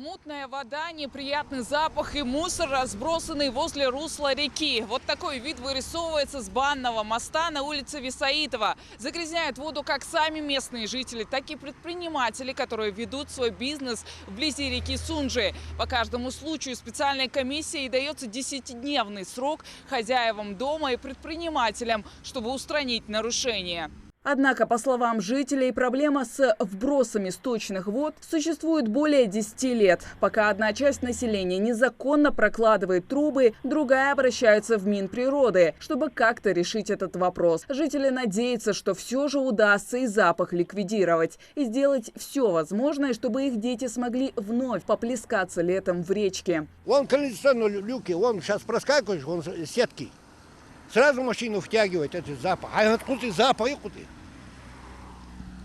Мутная вода, неприятный запах и мусор, разбросанный возле русла реки. Вот такой вид вырисовывается с банного моста на улице Висаитова. Загрязняют воду как сами местные жители, так и предприниматели, которые ведут свой бизнес вблизи реки Сунжи. По каждому случаю специальной комиссией дается 10-дневный срок хозяевам дома и предпринимателям, чтобы устранить нарушения. Однако, по словам жителей, проблема с вбросами сточных вод существует более 10 лет. Пока одна часть населения незаконно прокладывает трубы, другая обращается в Минприроды, чтобы как-то решить этот вопрос. Жители надеются, что все же удастся и запах ликвидировать, и сделать все возможное, чтобы их дети смогли вновь поплескаться летом в речке. Вон канализационные люки, вон сейчас проскакиваешь, вон сетки. Сразу машину втягивает этот запах. А откуда запах?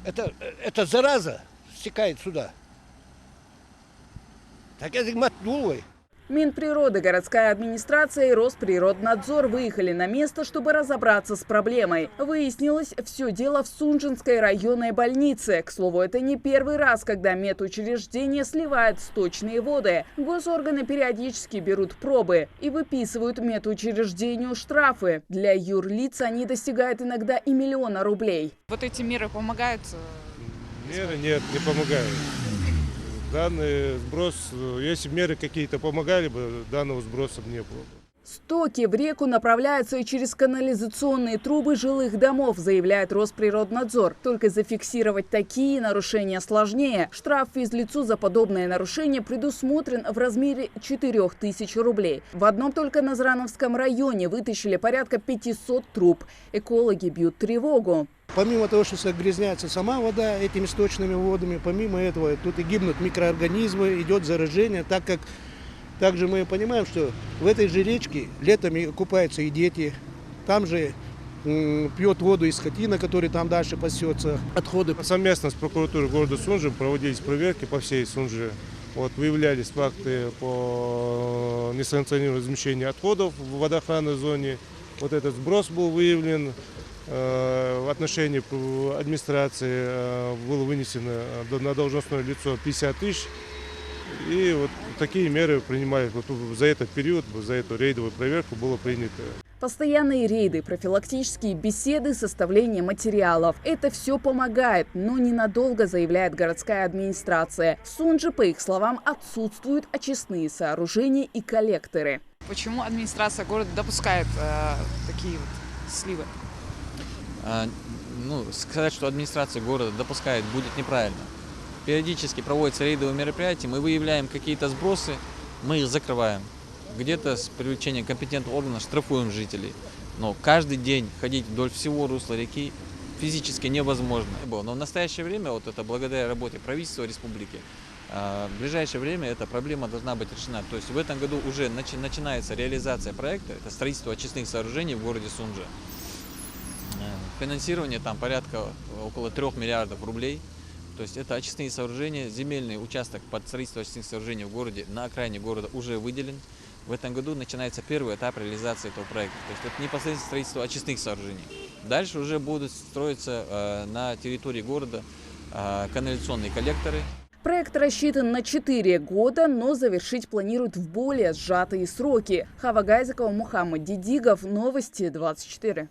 Это зараза стекает сюда. Так это матнулой. Минприроды, городская администрация и Росприроднадзор выехали на место, чтобы разобраться с проблемой. Выяснилось, все дело в Сунжинской районной больнице. К слову, это не первый раз, когда медучреждение сливает сточные воды. Госорганы периодически берут пробы и выписывают медучреждению штрафы. Для юрлиц они достигают иногда и 1 миллиона рублей. Вот эти меры помогают? Меры нет, не помогают. Данный сброс, если бы меры какие-то помогали бы, данного сброса не было бы. Стоки в реку направляются и через канализационные трубы жилых домов, заявляет Росприроднадзор. Только зафиксировать такие нарушения сложнее. Штраф физлицу за подобное нарушение предусмотрен в размере 4000 рублей. В одном только Назрановском районе вытащили порядка 500 труб. Экологи бьют тревогу. Помимо того, что загрязняется сама вода этими сточными водами, помимо этого тут и гибнут микроорганизмы, идет заражение, так как также мы понимаем, что в этой же речке летом купаются и дети, там же пьет воду и скотина, которая там дальше пасется, отходы. Совместно с прокуратурой города Сунжи проводились проверки по всей Сунжи. Выявлялись факты по несанкционированному размещению отходов в водоохранной зоне. Этот сброс был выявлен. В отношении администрации было вынесено на должностное лицо 50 тысяч. И такие меры принимали. За этот период, за эту рейдовую проверку было принято. Постоянные рейды, профилактические беседы, составление материалов. Это все помогает, но ненадолго, заявляет городская администрация. В Сунжи, по их словам, отсутствуют очистные сооружения и коллекторы. Почему администрация города допускает такие сливы? Сказать, что администрация города допускает, будет неправильно. Периодически проводятся рейдовые мероприятия, мы выявляем какие-то сбросы, мы их закрываем. Где-то с привлечением компетентных органов штрафуем жителей. Но каждый день ходить вдоль всего русла реки физически невозможно. Но в настоящее время, это благодаря работе правительства республики, в ближайшее время эта проблема должна быть решена. То есть в этом году уже начинается реализация проекта, это строительство очистных сооружений в городе Сунжи. Финансирование там порядка около 3 миллиардов рублей. То есть это очистные сооружения, земельный участок под строительство очистных сооружений в городе, на окраине города уже выделен. В этом году начинается первый этап реализации этого проекта. То есть это непосредственно строительство очистных сооружений. Дальше уже будут строиться на территории города канализационные коллекторы. Проект рассчитан на 4 года, но завершить планируют в более сжатые сроки. Хава Гайзекова, Мухаммад Дидигов, Новости 24.